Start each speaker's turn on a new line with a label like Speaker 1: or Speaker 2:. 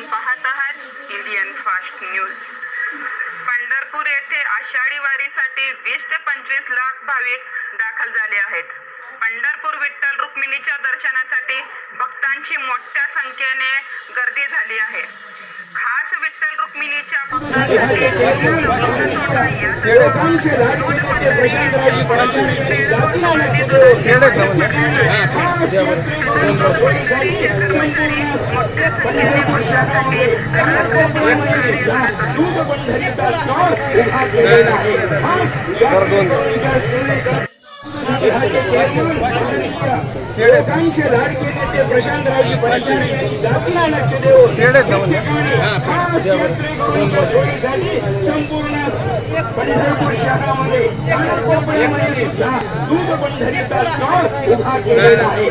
Speaker 1: आपण पाहत आहात इंडियन फास्ट न्यूज। पंढरपूर येथे आषाढी वारीसाठी 20 ते 25 लाख भाविक दाखल झाले आहेत। पंढरपूर विठ्ठल रुक्मिणीच्या दर्शनासाठी भक्तांची मोठ्या संख्येने गर्दी झाली आहे। खास विठ्ठल रुक्मिणीच्या भक्तांसाठी
Speaker 2: लोकांचे लाडके नेते प्रशांतरावजी परांजपे जातीला लक्ष देऊन संपूर्ण पंढरपूर शहरामध्ये दूध पंढरीचा स्टॉल उभा केलेला आहे।